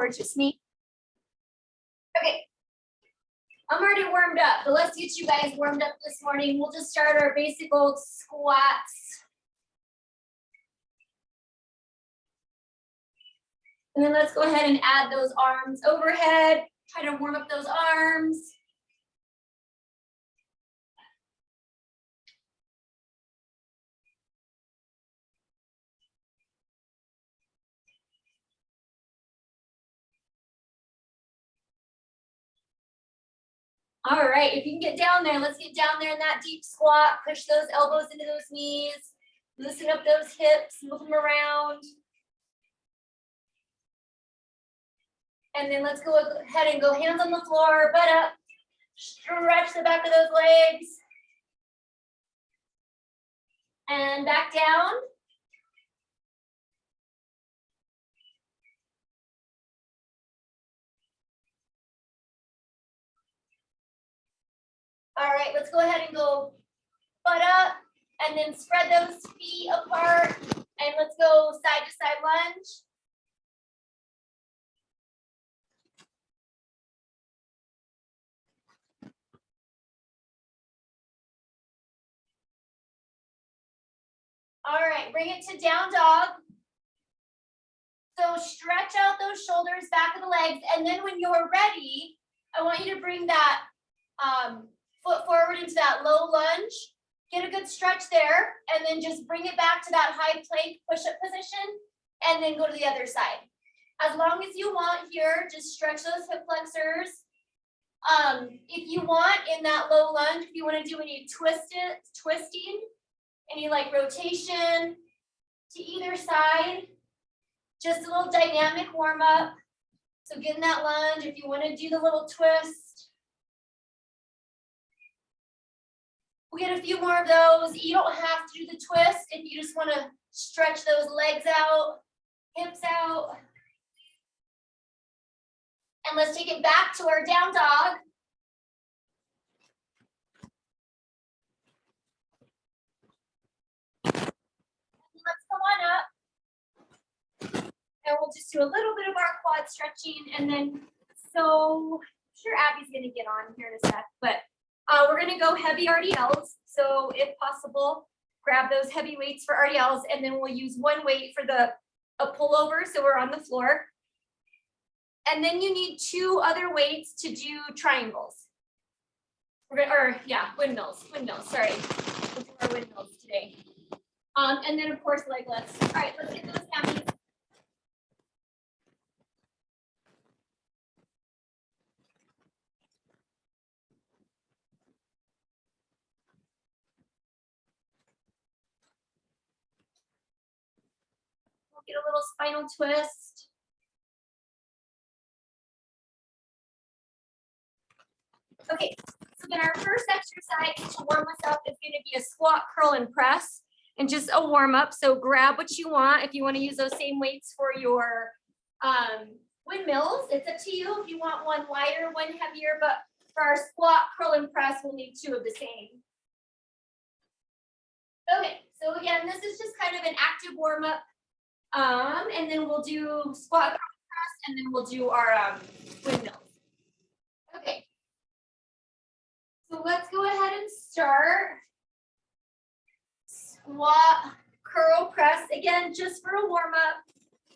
or just me? Okay. I'm already warmed up, but let's get you guys warmed up this morning. We'll just start our basic old squats. And then let's go ahead and add those arms overhead. Try to warm up those arms. All right, if you can get down there, let's get down there in that deep squat. Push those elbows into those knees. Loosen up those hips, move them around. And then let's go ahead and go hands on the floor, butt up. Stretch the back of those legs. And back down. All right, let's go ahead and go butt up and then spread those feet apart. And let's go side to side lunge. All right, bring it to down dog. So stretch out those shoulders, back of the legs, and then when you're ready, I want you to bring that foot forward into that low lunge. Get a good stretch there, and then just bring it back to that high plank push-up position, and then go to the other side. As long as you want here, just stretch those hip flexors. If you want in that low lunge, if you want to do any twisting, any like rotation to either side, just a little dynamic warm up. So get in that lunge if you want to do the little twist. We'll get a few more of those. You don't have to do the twist if you just want to stretch those legs out, hips out. And let's take it back to our down dog. Let's come on up. And we'll just do a little bit of our quad stretching. And then, so I'm sure Abby's going to get on here in a sec, but we're going to go heavy RDLs. So if possible, grab those heavy weights for RDLs, and then we'll use one weight for a pullover. So we're on the floor. And then you need two other weights to do triangles. Windmills, sorry. We'll do our windmills today. And then of course leg lifts. All right, let's get those hammies. We'll get a little spinal twist. Okay, so then our first exercise to warm us up is going to be a squat, curl, and press, and just a warm up. So grab what you want. If you want to use those same weights for your windmills, it's up to you. If you want one lighter, one heavier, but for our squat, curl, and press, we'll need two of the same. Okay, so again, this is just kind of an active warm up, and then we'll do squat, curl, and press, and then we'll do our windmills. Okay. So let's go ahead and start. Squat, curl, press. Again, just for a warm up.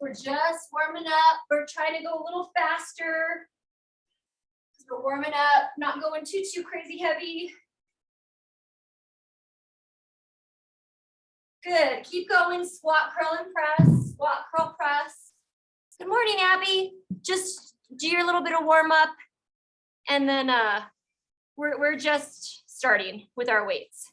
We're just warming up. We're trying to go a little faster. We're warming up, not going too crazy heavy. Good. Keep going. Squat, curl, and press. Squat, curl, press. Good morning, Abby. Just do your little bit of warm up, and then we're just starting with our weights.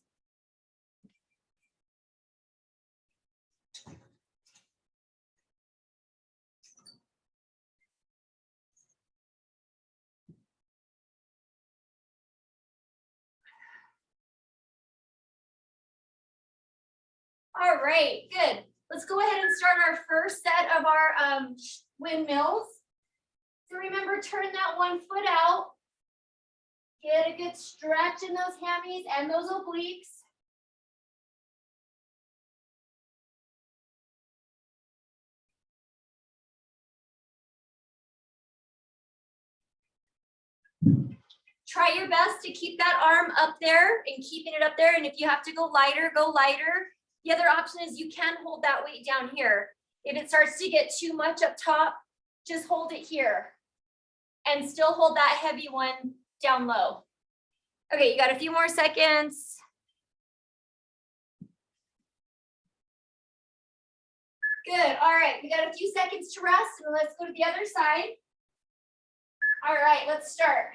All right, good. Let's go ahead and start our first set of our windmills. So remember, turn that one foot out. Get a good stretch in those hammies and those obliques. Try your best to keep that arm up there and keeping it up there. And if you have to go lighter, go lighter. The other option is you can hold that weight down here. If it starts to get too much up top, just hold it here and still hold that heavy one down low. Okay, you got a few more seconds. Good, all right, we got a few seconds to rest and let's go to the other side. All right, let's start.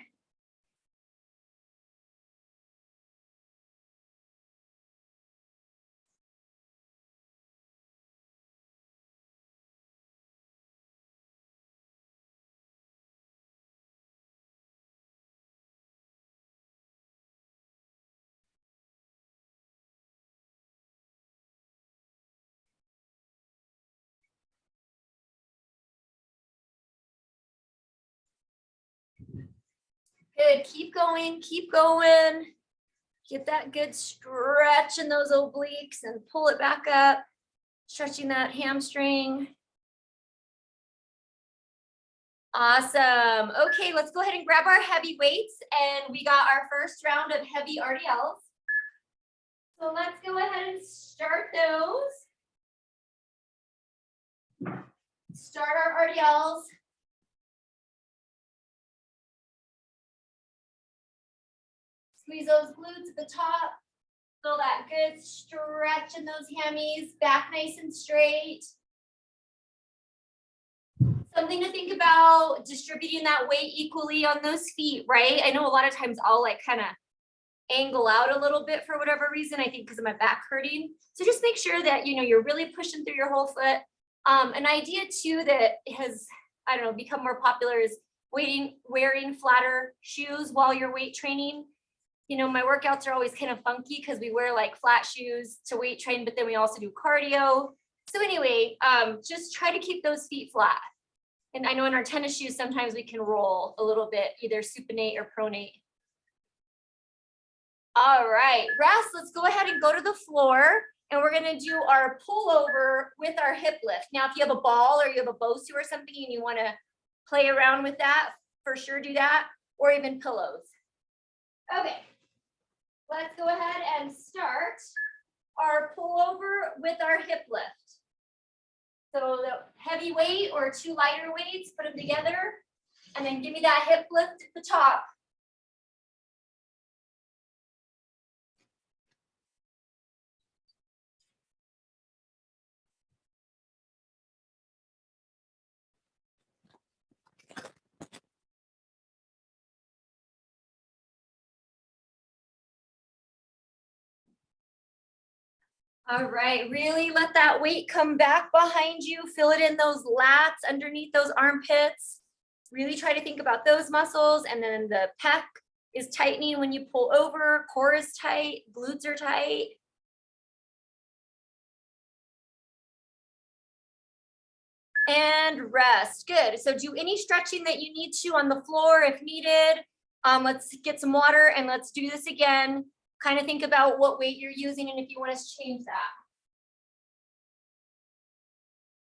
Good, keep going, keep going. Get that good stretch in those obliques and pull it back up, stretching that hamstring. Awesome. Okay, let's go ahead and grab our heavy weights, and we got our first round of heavy RDLs. So let's go ahead and start those. Start our RDLs. Squeeze those glutes at the top. Feel that good stretch in those hammies, back nice and straight. Something to think about, distributing that weight equally on those feet, right? I know a lot of times I'll like kind of angle out a little bit for whatever reason, I think because of my back hurting. So just make sure that, you know, you're really pushing through your whole foot. An idea too that has, I don't know, become more popular is wearing flatter shoes while you're weight training. You know, my workouts are always kind of funky because we wear like flat shoes to weight train, but then we also do cardio. So anyway, just try to keep those feet flat. And I know in our tennis shoes, sometimes we can roll a little bit, either supinate or pronate. All right, rest. Let's go ahead and go to the floor. And we're gonna do our pullover with our hip lift. Now, if you have a ball or you have a BOSU or something and you wanna play around with that, for sure do that, or even pillows. Okay, let's go ahead and start our pullover with our hip lift. So the heavy weight or two lighter weights, put them together, and then give me that hip lift at the top. All right, really let that weight come back behind you. Feel it in those lats, underneath those armpits. Really try to think about those muscles. And then the pec is tightening when you pull over, core is tight, glutes are tight. And rest, good. So do any stretching that you need to on the floor if needed. Let's get some water and let's do this again. Kind of think about what weight you're using and if you want us to change that.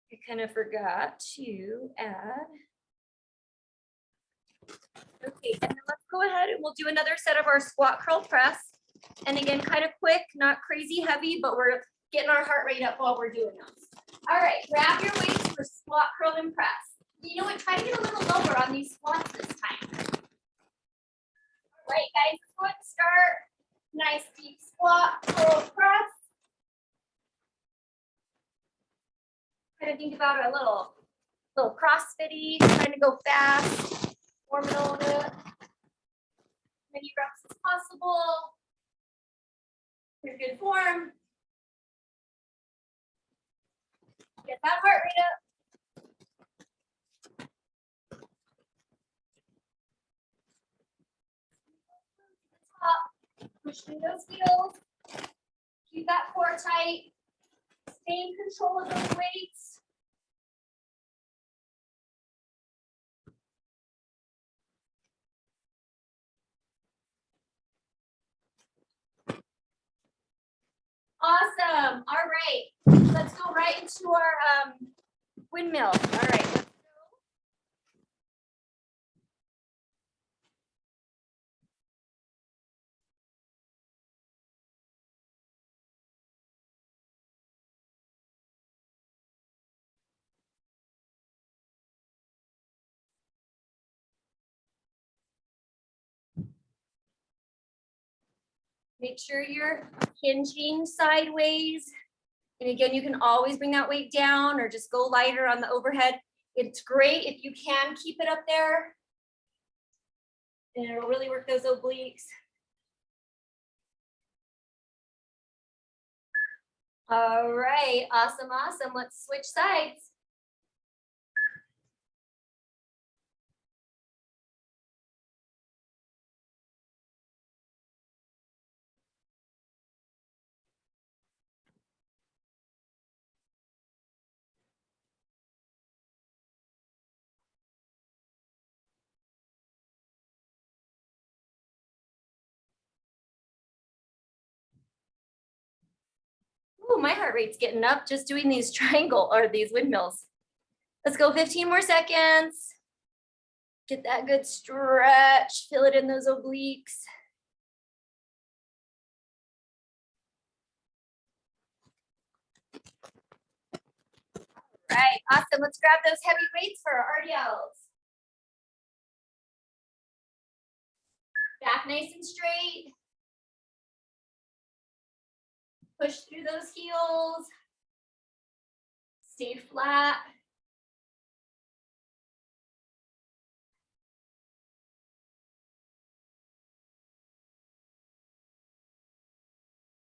I kind of forgot to add. Okay, and then let's go ahead and we'll do another set of our squat curl press. And again, kind of quick, not crazy heavy, but we're getting our heart rate up while we're doing those. All right, grab your weights for squat, curl, and press. You know what, try to get a little lower on these squats this time. All right, guys, let's go ahead and start. Nice deep squat, curl, press. Kind of think about a little CrossFit-y, trying to go fast, warm it a little bit. Many reps as possible. You're in good form. Get that heart rate up. Push through those heels. Keep that core tight. Stay in control of those weights. Awesome. All right. Let's go right into our windmill. All right. Make sure you're hinging sideways. And again, you can always bring that weight down or just go lighter on the overhead. It's great if you can keep it up there. And it'll really work those obliques. All right, awesome, awesome. Let's switch sides. Ooh, my heart rate's getting up just doing these triangle or these windmills. Let's go 15 more seconds. Get that good stretch, feel it in those obliques. All right, awesome. Let's grab those heavy weights for our RDLs. Back nice and straight. Push through those heels. Stay flat.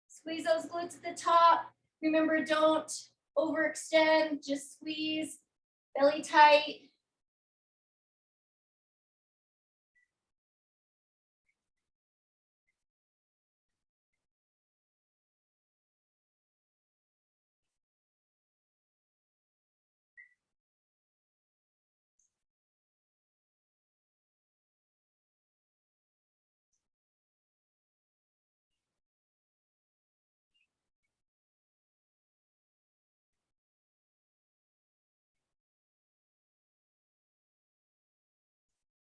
Squeeze those glutes at the top. Remember, don't overextend, just squeeze, belly tight.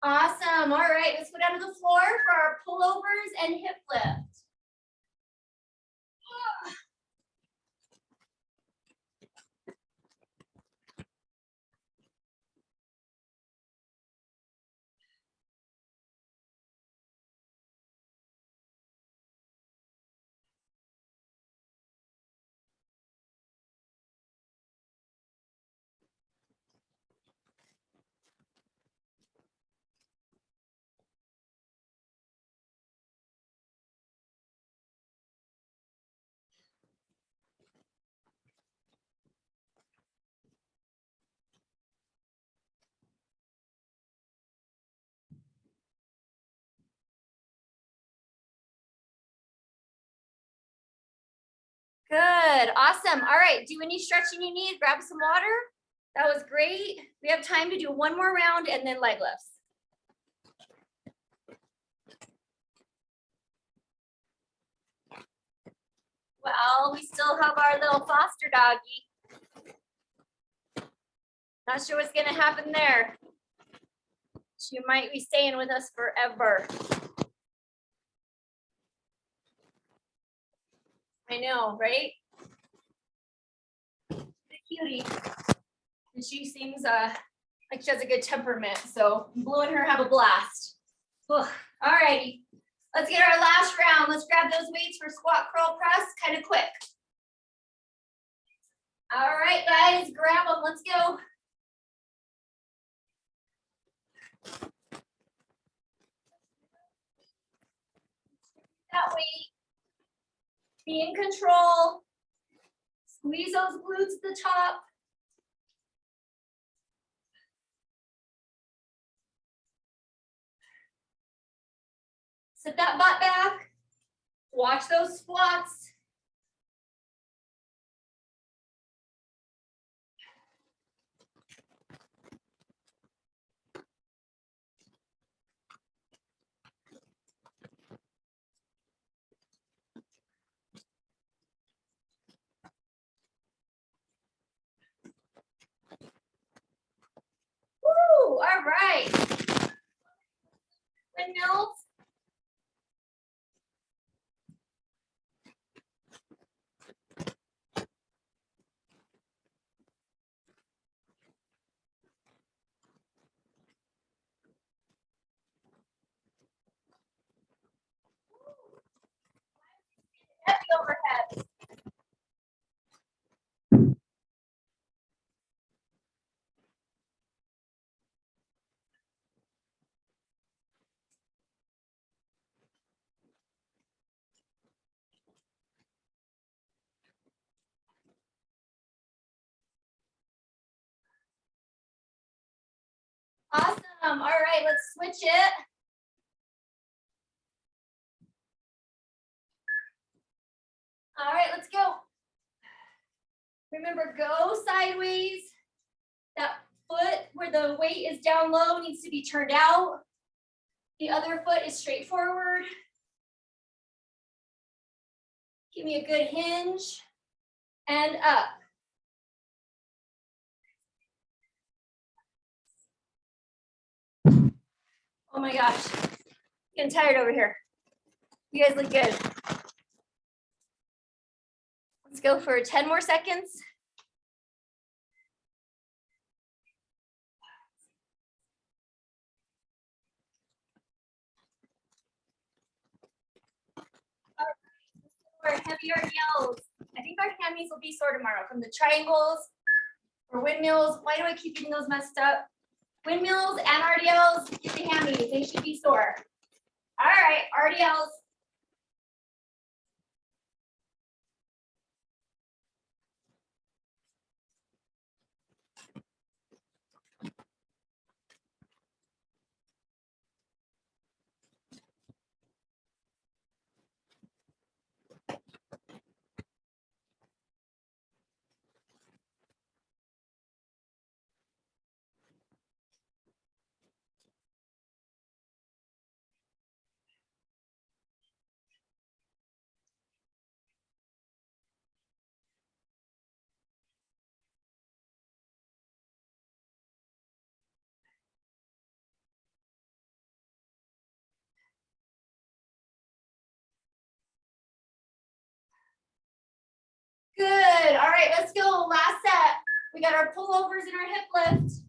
Awesome. All right, let's go down to the floor for our pullovers and hip lift. Good, awesome. All right, do any stretching you need? Grab some water. That was great. We have time to do one more round and then leg lifts. Well, we still have our little foster doggy. Not sure what's gonna happen there. She might be staying with us forever. I know, right? She's a cutie. And she seems like she has a good temperament. So Blue and her have a blast. Ugh. All righty. Let's get our last round. Let's grab those weights for squat, curl, press, kind of quick. All right, guys, grab them. Let's go. That weight. Be in control. Squeeze those glutes at the top. Sit that butt back. Watch those squats. Woo, all right. Windmills. All right, let's switch it. All right, let's go. Remember, go sideways. That foot where the weight is down low needs to be turned out. The other foot is straight forward. Give me a good hinge and up. Oh my gosh, getting tired over here. You guys look good. Let's go for 10 more seconds. Or heavier RDLs. I think our hammies will be sore tomorrow from the triangles or windmills. Why do I keep getting those messed up? Windmills and RDLs, get the hammies. They should be sore. All right, RDLs. Good. All right, let's go. Last set. We got our pullovers and our hip lift.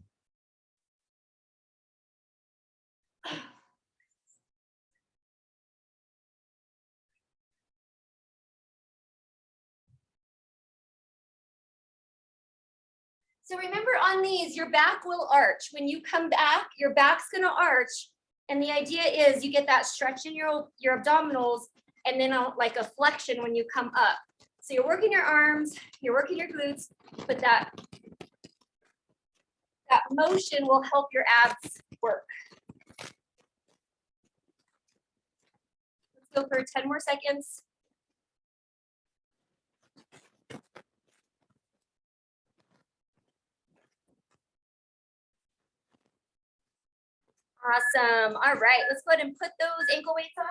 So remember on these, your back will arch. When you come back, your back's gonna arch. And the idea is you get that stretch in your abdominals and then like a flexion when you come up. So you're working your arms, you're working your glutes, but that motion will help your abs work. Let's go for 10 more seconds. Awesome. All right, let's go ahead and put those ankle weights on.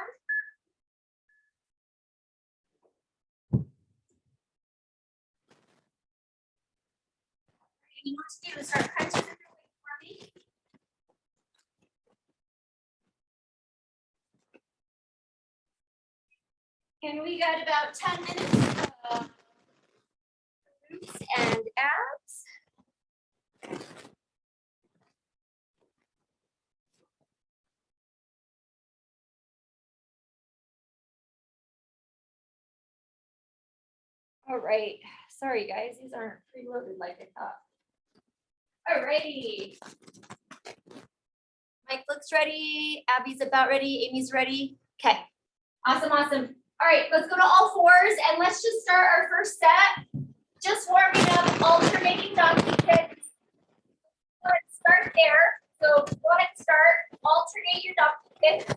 You know what to do is start crunching under weight for me. And we got about 10 minutes of glutes and abs. All right. Sorry, guys. These aren't preloaded like I thought. All righty. Mike looks ready. Abby's about ready. Amy's ready. Okay. Awesome, awesome. All right, let's go to all fours and let's just start our first set. Just warming up, alternating donkey kicks. Let's start there. So go ahead and start. Alternate your donkey kicks.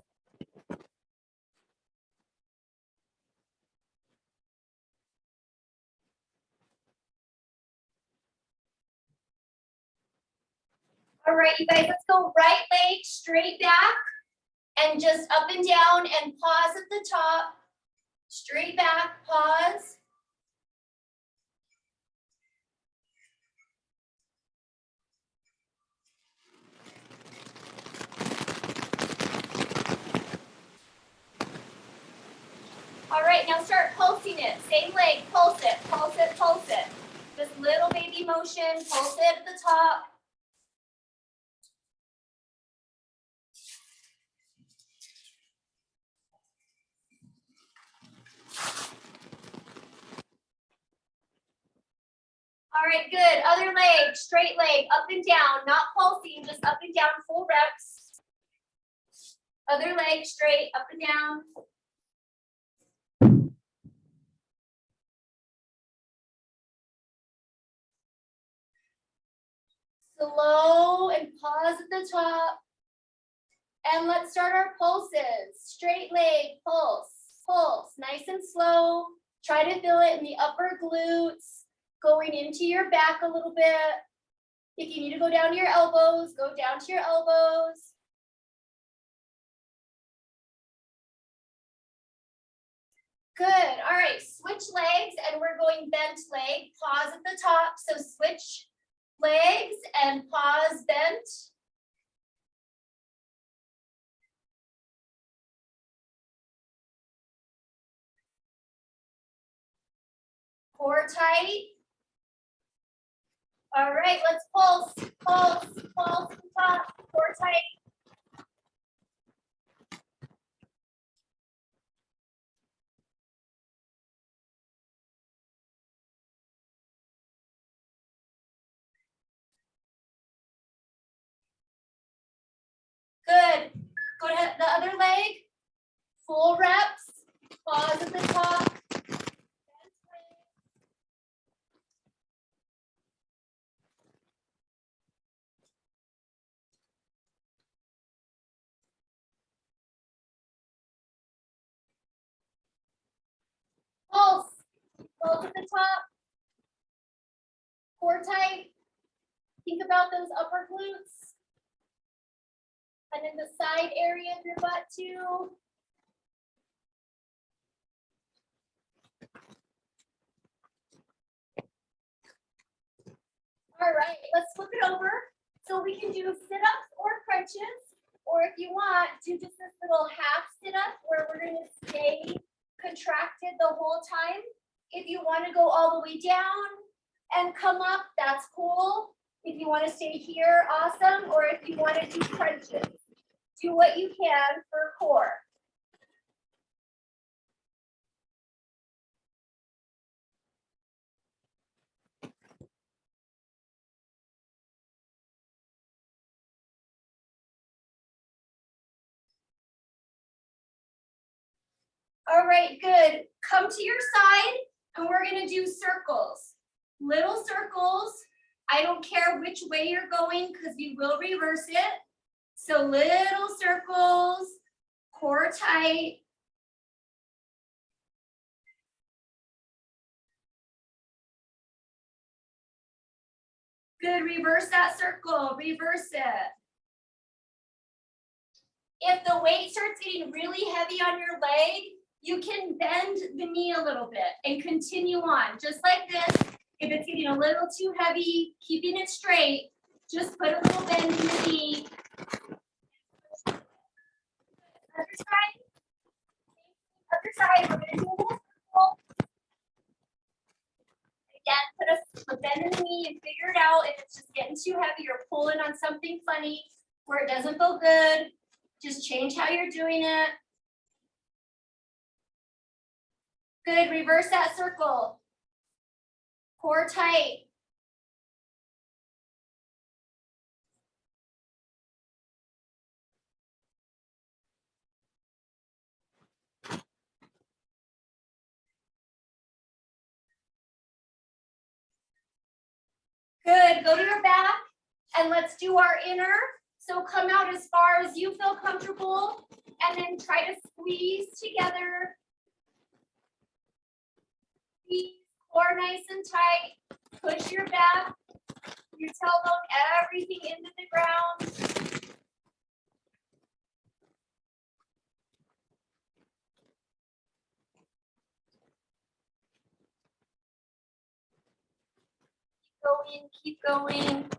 All right, you guys, let's go right leg straight back and just up and down and pause at the top. Straight back, pause. All right, now start pulsing it. Same leg, pulse it, pulse it, pulse it. Just little baby motion, pulse it at the top. All right, good. Other leg, straight leg, up and down, not pulsing, just up and down, full reps. Other leg, straight, up and down. Slow and pause at the top. And let's start our pulses. Straight leg, pulse, pulse, nice and slow. Try to feel it in the upper glutes, going into your back a little bit. If you need to go down to your elbows, go down to your elbows. Good, all right, switch legs and we're going bent leg, pause at the top. So switch legs and pause bent. Core tight. All right, let's pulse, pulse, pulse at the top, core tight. Good. Go to the other leg. Full reps. Pause at the top. Pulse. Pulse at the top. Core tight. Think about those upper glutes. And in the side area of your butt too. All right, let's flip it over. So we can do sit-ups or crunches, or if you want, do just this little half sit-up where we're gonna stay contracted the whole time. If you wanna go all the way down and come up, that's cool. If you wanna stay here, awesome. Or if you wanna do crunches, do what you can for core. All right, good. Come to your side and we're gonna do circles. Little circles. I don't care which way you're going because you will reverse it. So little circles, core tight. Good, reverse that circle, reverse it. If the weight starts getting really heavy on your leg, you can bend the knee a little bit and continue on, just like this. If it's getting a little too heavy, keeping it straight, just put a little bend in the knee. Other side. Other side, we're gonna do a little circle. Again, put a bend in the knee and figure it out. If it's just getting too heavy, you're pulling on something funny where it doesn't feel good, just change how you're doing it. Good, reverse that circle. Core tight. Good, go to your back and let's do our inner. So come out as far as you feel comfortable and then try to squeeze together. Squeeze, core nice and tight. Push your back, your tailbone, everything into the ground. Keep going.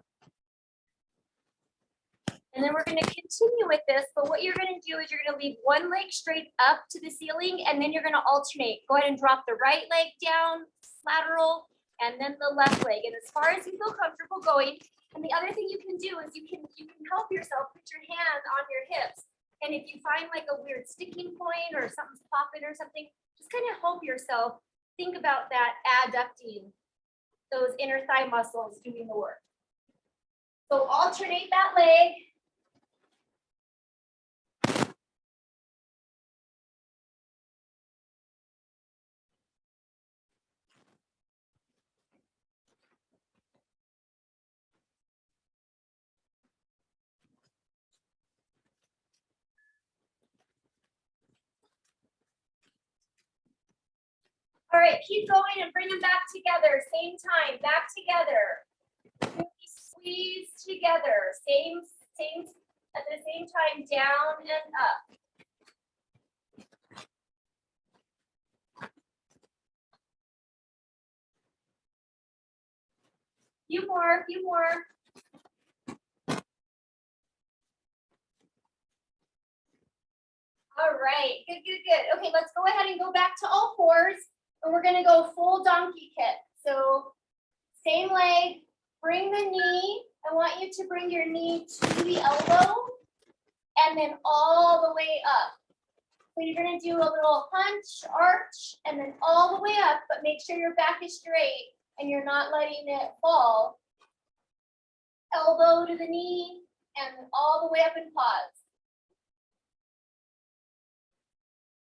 And then we're going to continue with this, but what you're going to do is you're going to leave one leg straight up to the ceiling, and then you're going to alternate. Go ahead and drop the right leg down, lateral, and then the left leg. And as far as you feel comfortable going, and the other thing you can do is you can help yourself put your hand on your hips. And if you find like a weird sticking point or something's popping or something, just kind of help yourself think about that adducting, those inner thigh muscles doing the work. So alternate that leg. right, keep going and bring them back together. Same time, back together. Really squeeze together. Same, at the same time, down and up. Few more, few more. All right, good, good, good. Okay, let's go ahead and go back to all fours, and we're gonna go full donkey kick. So same leg, bring the knee. I want you to bring your knee to the elbow, and then all the way up. So you're gonna do a little hunch, arch, and then all the way up, but make sure your back is straight and you're not letting it fall. Elbow to the knee, and all the way up and pause.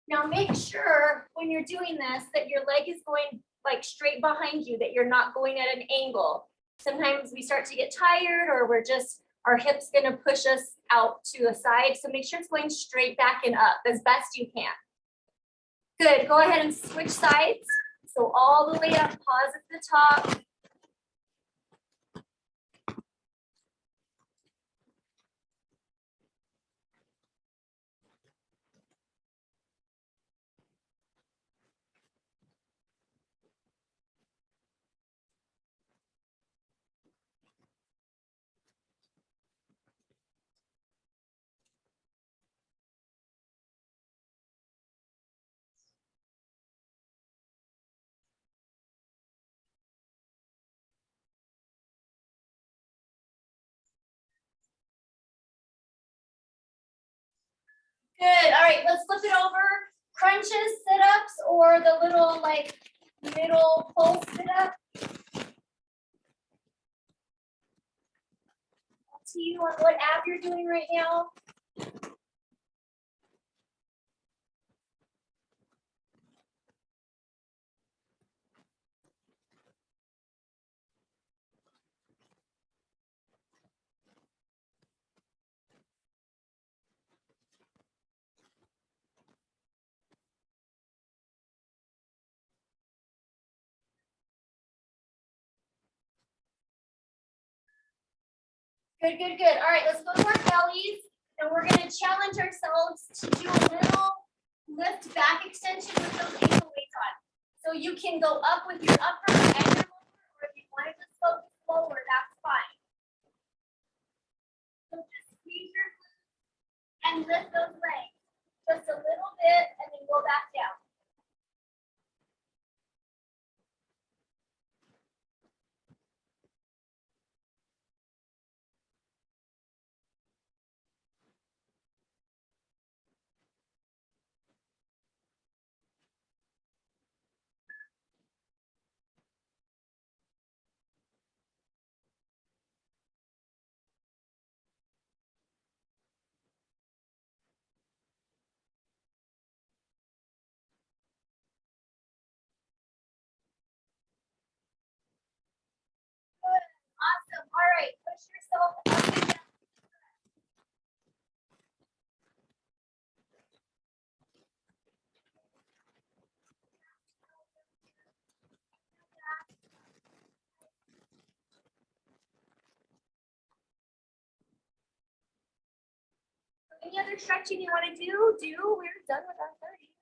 Now make sure when you're doing this that your leg is going like straight behind you, that you're not going at an angle. Sometimes we start to get tired, or our hips gonna push us out to a side. So make sure it's going straight back and up as best you can. Good, go ahead and switch sides. So all the way up, pause at the top. Good, all right, let's flip it over. Crunches, sit-ups, or the little like middle pulse sit-up. Up to you on what ab you're doing right now. Good, good, good. All right, let's go to our bellies, and we're gonna challenge ourselves to do a little lift back extension with those ankle weights on. So you can go up with your upper and your lower, or if you want to just go lower, that's fine. So just squeeze your glutes and lift those legs just a little bit, and then go back down. Good, awesome. All right, push yourself up and down. Any other stretching you want to do? We're done with our 30.